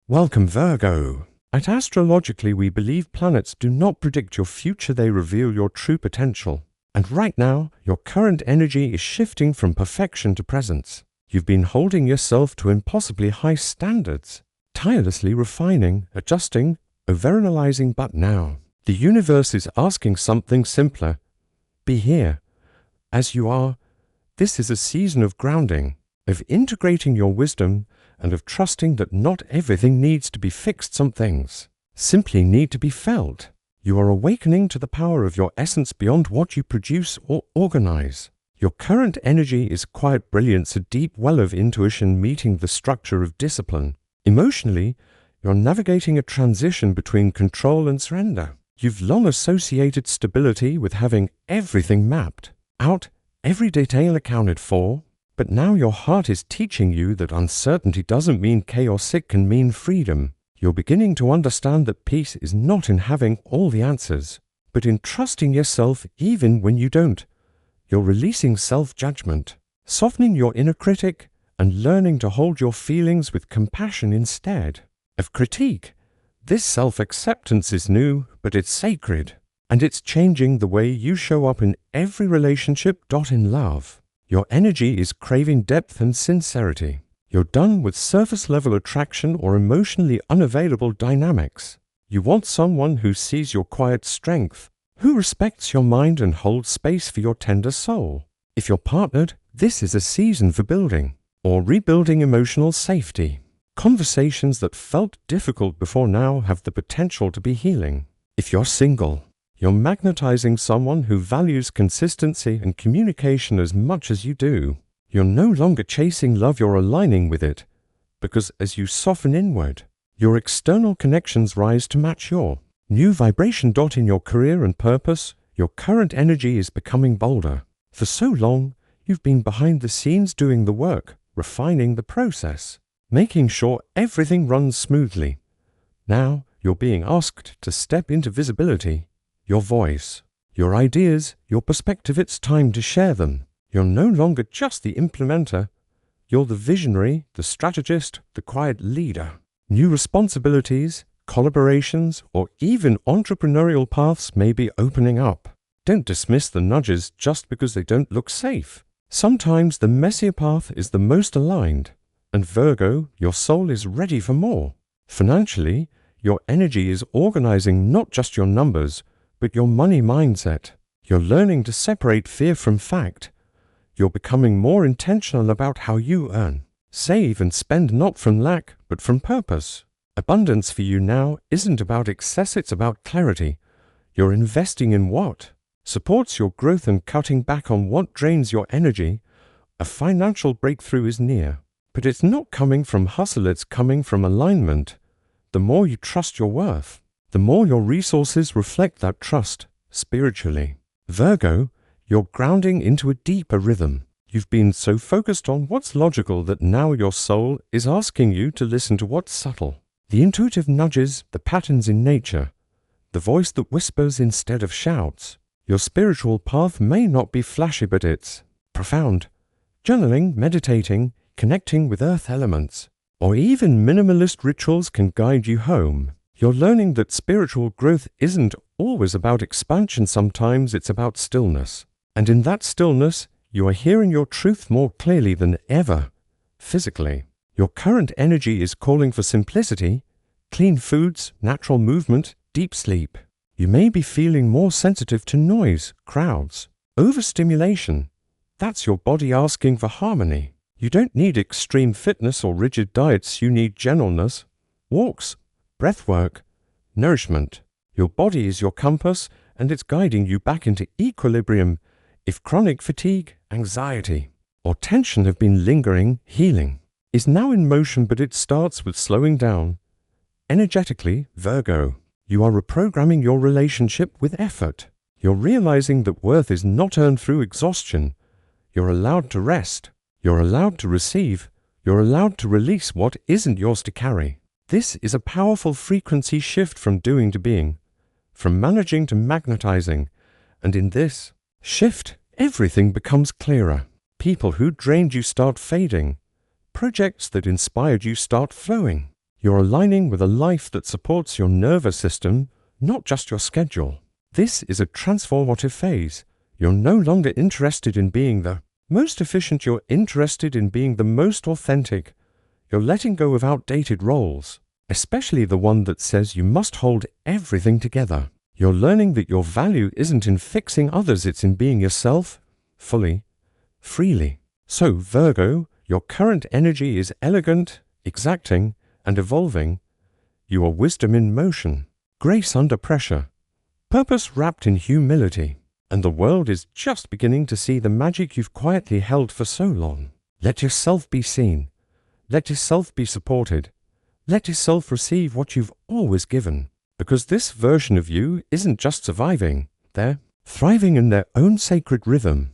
Welcome, Virgo. At Astrologically, we believe planets do not predict your future, they reveal your true potential. And right now, your current energy is shifting from perfection to presence. You've been holding yourself to impossibly high standards, tirelessly refining, adjusting, overanalyzing, but now, the universe is asking something simpler. Be here, as you are. This is a season of grounding, of integrating your wisdom, and of trusting that not everything needs to be fixed. Some things simply need to be felt. You are awakening to the power of your essence beyond what you produce or organize. Your current energy is quiet brilliance, a deep well of intuition meeting the structure of discipline. Emotionally, you're navigating a transition between control and surrender. You've long associated stability with having everything mapped out, every detail accounted for. But now your heart is teaching you that uncertainty doesn't mean chaos, it can mean freedom. You're beginning to understand that peace is not in having all the answers, but in trusting yourself even when you don't. You're releasing self-judgment, softening your inner critic, and learning to hold your feelings with compassion instead of critique. This self-acceptance is new, but it's sacred, and it's changing the way you show up in every relationship. In love, your energy is craving depth and sincerity. You're done with surface-level attraction or emotionally unavailable dynamics. You want someone who sees your quiet strength, who respects your mind and holds space for your tender soul. If you're partnered, this is a season for building or rebuilding emotional safety. Conversations that felt difficult before now have the potential to be healing. If you're single, you're magnetizing someone who values consistency and communication as much as you do. You're no longer chasing love, you're aligning with it, because as you soften inward, your external connections rise to match your new vibration. In your career and purpose, your current energy is becoming bolder. For so long, you've been behind the scenes doing the work, refining the process, making sure everything runs smoothly. Now, you're being asked to step into visibility. Your voice, your ideas, your perspective, it's time to share them. You're no longer just the implementer. You're the visionary, the strategist, the quiet leader. New responsibilities, collaborations, or even entrepreneurial paths may be opening up. Don't dismiss the nudges just because they don't look safe. Sometimes the messier path is the most aligned. And Virgo, your soul is ready for more. Financially, your energy is organizing not just your numbers, but your money mindset. You're learning to separate fear from fact. You're becoming more intentional about how you earn, save, and spend, not from lack, but from purpose. Abundance for you now isn't about excess, it's about clarity. You're investing in what supports your growth and cutting back on what drains your energy. A financial breakthrough is near, but it's not coming from hustle, it's coming from alignment. The more you trust your worth, the more your resources reflect that trust spiritually. Virgo, you're grounding into a deeper rhythm. You've been so focused on what's logical that now your soul is asking you to listen to what's subtle. The intuitive nudges, the patterns in nature, the voice that whispers instead of shouts. Your spiritual path may not be flashy, but it's profound. Journaling, meditating, connecting with earth elements, or even minimalist rituals can guide you home. You're learning that spiritual growth isn't always about expansion, sometimes it's about stillness. And in that stillness, you are hearing your truth more clearly than ever. Physically, your current energy is calling for simplicity, clean foods, natural movement, deep sleep. You may be feeling more sensitive to noise, crowds, overstimulation. That's your body asking for harmony. You don't need extreme fitness or rigid diets, you need gentleness, walks, breath work, nourishment. Your body is your compass, and it's guiding you back into equilibrium. If chronic fatigue, anxiety, or tension have been lingering, healing is now in motion, but it starts with slowing down. Energetically, Virgo, you are reprogramming your relationship with effort. You're realizing that worth is not earned through exhaustion. You're allowed to rest. You're allowed to receive. You're allowed to release what isn't yours to carry. This is a powerful frequency shift from doing to being, from managing to magnetizing. And in this shift, everything becomes clearer. People who drained you start fading. Projects that inspired you start flowing. You're aligning with a life that supports your nervous system, not just your schedule. This is a transformative phase. You're no longer interested in being the most efficient, you're interested in being the most authentic. You're letting go of outdated roles, especially the one that says you must hold everything together. You're learning that your value isn't in fixing others, it's in being yourself, fully, freely. So, Virgo, your current energy is elegant, exacting, and evolving. You are wisdom in motion, grace under pressure, purpose wrapped in humility. And the world is just beginning to see the magic you've quietly held for so long. Let yourself be seen. Let yourself be supported. Let yourself receive what you've always given. Because this version of you isn't just surviving, they're thriving in their own sacred rhythm.